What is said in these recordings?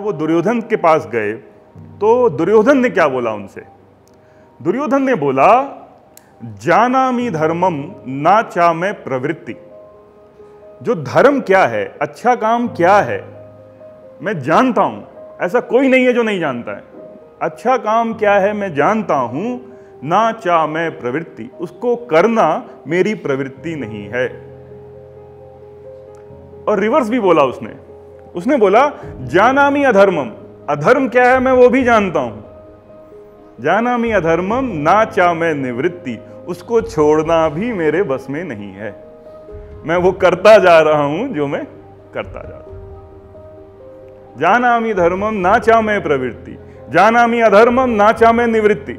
वो दुर्योधन के पास गए तो दुर्योधन ने क्या बोला उनसे? दुर्योधन ने बोला, जानामि धर्मम ना चामे प्रवृत्ति। जो धर्म क्या है, अच्छा काम क्या है, मैं जानता हूं। ऐसा कोई नहीं है जो नहीं जानता है। अच्छा काम क्या है मैं जानता हूं, ना चामे प्रवृत्ति, उसको करना मेरी प्रवृत्ति नहीं है। और रिवर्स भी बोला उसने बोला, जानामि अधर्मम, अधर्म क्या है मैं वो भी जानता हूं। जानामि अधर्मम ना चामे निवृत्ति, उसको छोड़ना भी मेरे बस में नहीं है। मैं वो करता जा रहा हूं जो मैं करता जा रहा हूं। जानामि धर्मम ना चामे प्रवृत्ति, जानामि अधर्मम ना चामे निवृत्ति।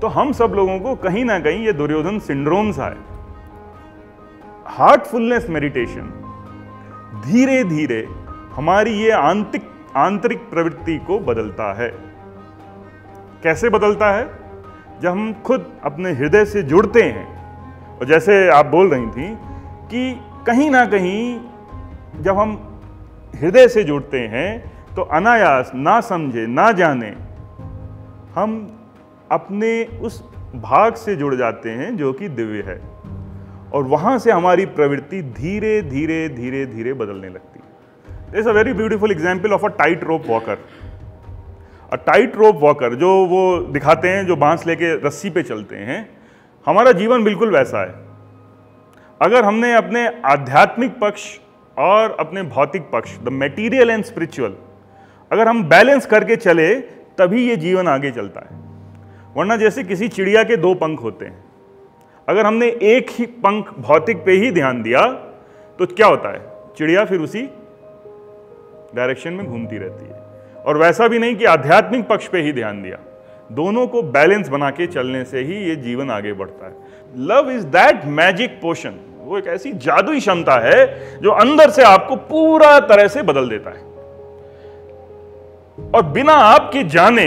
तो हम सब लोगों को कहीं ना कहीं ये दुर्योधन सिंड्रोम सा है। हार्टफुलनेस मेडिटेशन धीरे धीरे हमारी ये आंतरिक प्रवृत्ति को बदलता है। कैसे बदलता है? जब हम खुद अपने हृदय से जुड़ते हैं। और जैसे आप बोल रही थी कि कहीं ना कहीं जब हम हृदय से जुड़ते हैं तो अनायास, ना समझे ना जाने, हम अपने उस भाग से जुड़ जाते हैं जो कि दिव्य है, और वहां से हमारी प्रवृत्ति धीरे धीरे धीरे धीरे बदलने लगती है। There is a very beautiful example of a tightrope walker. A tightrope walker जो वो दिखाते हैं, जो बांस लेके रस्सी पे चलते हैं, हमारा जीवन बिल्कुल वैसा है। अगर हमने अपने आध्यात्मिक पक्ष और अपने भौतिक पक्ष, द मेटीरियल एंड स्पिरिचुअल, अगर हम बैलेंस करके चले तभी ये जीवन आगे चलता है। वरना जैसे किसी चिड़िया के दो पंख होते हैं, अगर हमने एक ही पंख भौतिक पे ही ध्यान दिया तो क्या होता है? चिड़िया फिर उसी डायरेक्शन में घूमती रहती है। और वैसा भी नहीं कि आध्यात्मिक पक्ष पे ही ध्यान दिया, दोनों को बैलेंस बना के चलने से ही ये जीवन आगे बढ़ता है। Love is that magic potion, वो एक ऐसी जादुई क्षमता है जो अंदर से आपको पूरा तरह से बदल देता है, और बिना आपके जाने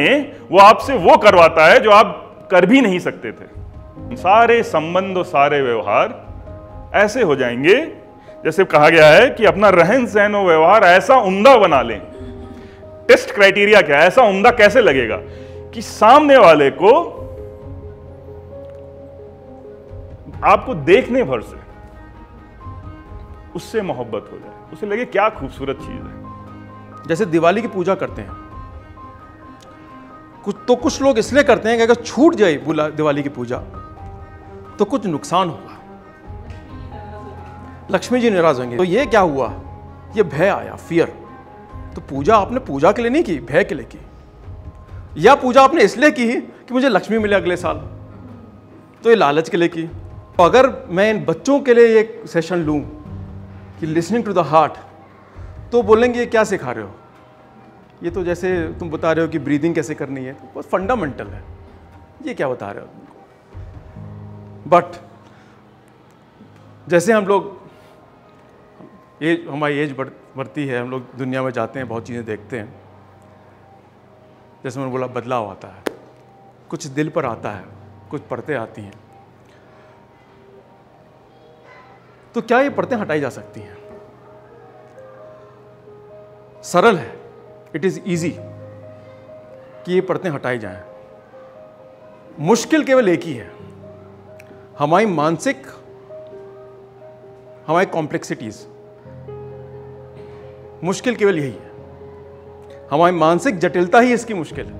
वो आपसे वो करवाता है जो आप कर भी नहीं सकते थे। सारे संबंध और सारे व्यवहार ऐसे हो जाएंगे, जैसे कहा गया है कि अपना रहन सहन और व्यवहार ऐसा उम्दा बना लें। टेस्ट क्राइटेरिया क्या है? ऐसा उम्दा कैसे लगेगा कि सामने वाले को आपको देखने भर से उससे मोहब्बत हो जाए, उसे लगे क्या खूबसूरत चीज है। जैसे दिवाली की पूजा करते हैं, कुछ लोग इसलिए करते हैं कि अगर छूट जाए दिवाली की पूजा तो कुछ नुकसान होगा, लक्ष्मी जी नाराज होंगे। तो ये क्या हुआ? ये भय आया, फियर। तो पूजा आपने पूजा के लिए नहीं की, भय के लिए की। या पूजा आपने इसलिए की कि मुझे लक्ष्मी मिले अगले साल, तो ये लालच के लिए की। तो अगर मैं इन बच्चों के लिए एक सेशन लूं कि लिसनिंग टू द हार्ट, तो बोलेंगे ये क्या सिखा रहे हो? ये तो जैसे तुम बता रहे हो कि ब्रीदिंग कैसे करनी है, तो बहुत फंडामेंटल है, ये क्या बता रहे हो? बट जैसे हम लोग हमारी एज बढ़ती है, हम लोग दुनिया में जाते हैं, बहुत चीज़ें देखते हैं, जैसे मैंने बोला बदलाव आता है, कुछ दिल पर आता है, कुछ परतें आती हैं। तो क्या ये परतें हटाई जा सकती हैं? सरल है, इट इज़ ईजी कि ये परतें हटाई जाएं। मुश्किल केवल एक ही है, हमारी कॉम्प्लेक्सिटीज। मुश्किल केवल यही है, हमारी मानसिक जटिलता ही इसकी मुश्किल है।